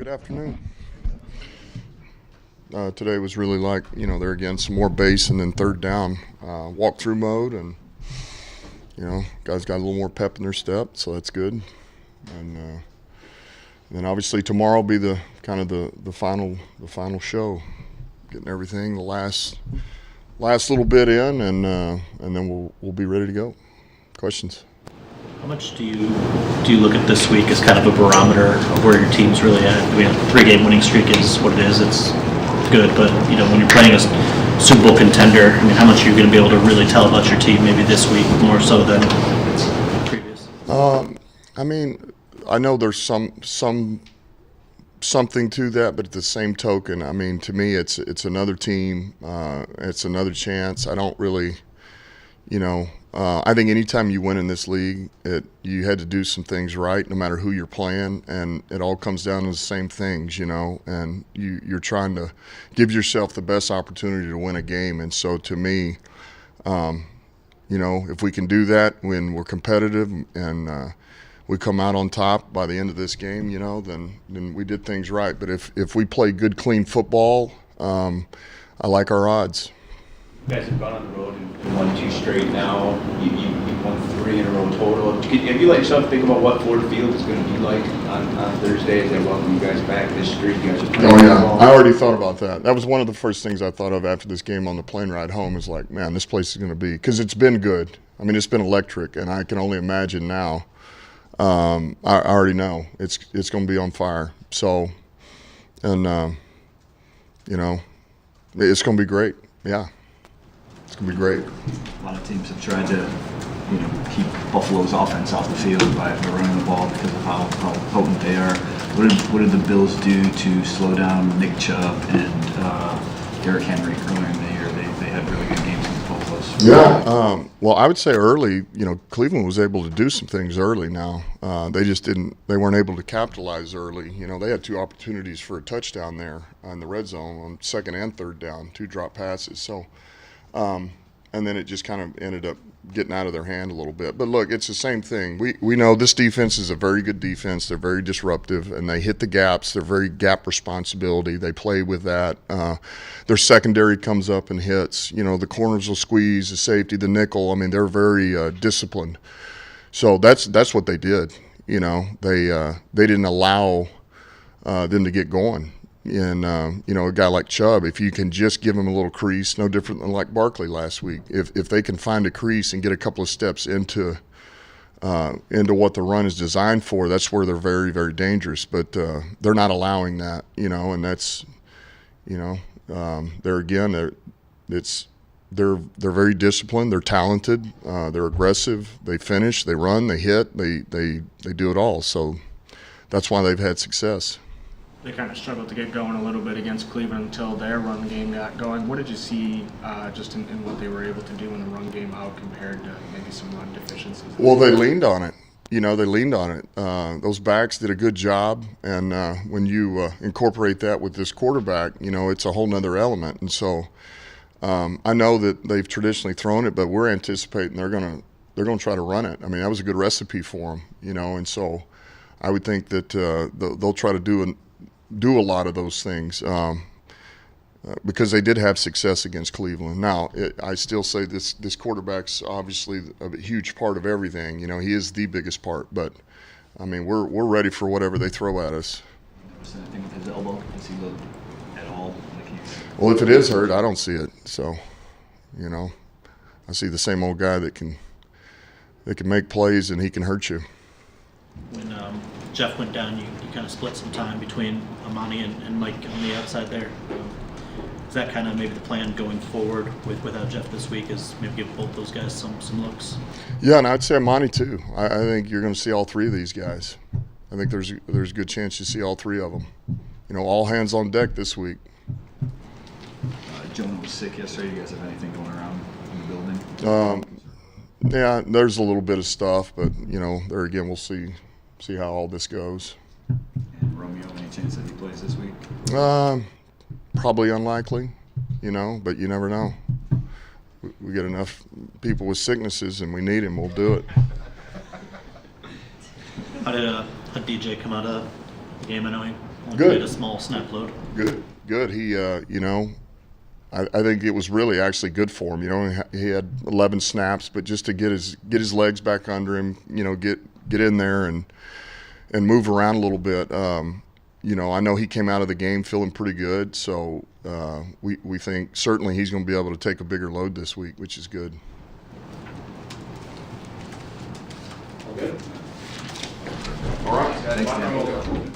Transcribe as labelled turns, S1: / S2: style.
S1: Good afternoon. Today was really like, there again, some more base and then third down walk-through mode, and, guys got a little more pep in their step, so that's good. And then obviously tomorrow will be the final show, getting everything, the last little bit in, and then we'll be ready to go. Questions?
S2: How much do you look at this week as kind of a barometer of where your team's really at? I mean, a 3-game winning streak is what it is. It's good, but when you're playing a Super Bowl contender, I mean, how much are you going to be able to really tell about your team maybe this week more so than previous?
S1: I mean, I know there's something to that, but at the same token, I mean, to me, it's another team. It's another chance. I don't really, I think anytime you win in this league, you had to do some things right, no matter who you're playing, and it all comes down to the same things, and you're trying to give yourself the best opportunity to win a game. And so to me, if we can do that when we're competitive and we come out on top by the end of this game, then we did things right. But if we play good, clean football, I like our odds.
S3: You guys have gone on the road and won 2 straight now. You've won 3 in a row total. Have you let yourself think about what Ford Field is going to be like on Thursday as they welcome you guys back this streak? You guys are playing
S1: I already thought about that. That was one of the first things I thought of after this game on the plane ride home, is like, man, this place is going to be, because it's been good. I mean, it's been electric, and I can only imagine now. I already know it's going to be on fire. So, and it's going to be great. Yeah. It's going to be great.
S4: A lot of teams have tried to, keep Buffalo's offense off the field by running the ball because of how potent they are. What did the Bills do to slow down Nick Chubb and Derrick Henry earlier in the year? They had really good games against Buffalo's.
S1: Yeah. Well, I would say early, Cleveland was able to do some things early now. They weren't able to capitalize early. They had 2 opportunities for a touchdown there in the red zone on 2nd and 3rd down, 2 drop passes. So, and then it just kind of ended up getting out of their hand a little bit. But look, it's the same thing. We know this defense is a very good defense. They're very disruptive, and they hit the gaps. They're very gap responsibility. They play with that. Their secondary comes up and hits. The corners will squeeze, the safety, the nickel. I mean, they're very disciplined. So that's what they did. They didn't allow them to get going. And, a guy like Chubb, if you can just give him a little crease, no different than like Barkley last week. If they can find a crease and get a couple of steps into what the run is designed for, that's where they're very, very dangerous. But they're not allowing that, and that's, they're very disciplined, they're talented, they're aggressive, they finish, they run, they hit, they do it all. So that's why they've had success.
S5: They kind of struggled to get going a little bit against Cleveland until their run game got going. What did you see just in what they were able to do in the run game out compared to maybe some run deficiencies?
S1: Well, they leaned on it. They leaned on it. Those backs did a good job, and when you incorporate that with this quarterback, it's a whole nother element. And so I know that they've traditionally thrown it, but we're anticipating they're going to try to run it. I mean, that was a good recipe for them, and so I would think that they'll try to do a lot of those things because they did have success against Cleveland. Now, I still say this quarterback's obviously a huge part of everything. He is the biggest part. But, I mean, we're ready for whatever they throw at us.
S4: Anything with his elbow? Does he look at all like he's...
S1: Well, if it is hurt, I don't see it. So, I see the same old guy that can make plays and he can hurt you.
S2: When Jeff went down, you kind of split some time between Amani and Mike on the outside there. Is that kind of maybe the plan going forward without Jeff this week, is maybe give both those guys some looks?
S1: Yeah, and I'd say Amani too. I think you're going to see all 3 of these guys. I think there's a good chance you see all 3 of them. All hands on deck this week.
S4: Jonah was sick yesterday. You guys have anything going around in the building?
S1: Yeah, there's a little bit of stuff, but there again, we'll see how all this goes.
S4: And Romeo, any chance that he plays this week?
S1: Probably unlikely, but you never know. We get enough people with sicknesses, and we need him. We'll do it.
S2: How did DJ come out of the game? I know he
S1: Good.
S2: A small snap load.
S1: Good. He, you know, I think it was really actually good for him. You know, he had 11 snaps, but just to get his legs back under him, you know, get in there and move around a little bit. You know, I know he came out of the game feeling pretty good, so we think certainly he's going to be able to take a bigger load this week, which is good.
S3: Good.
S1: All right.
S4: Thanks, Dan.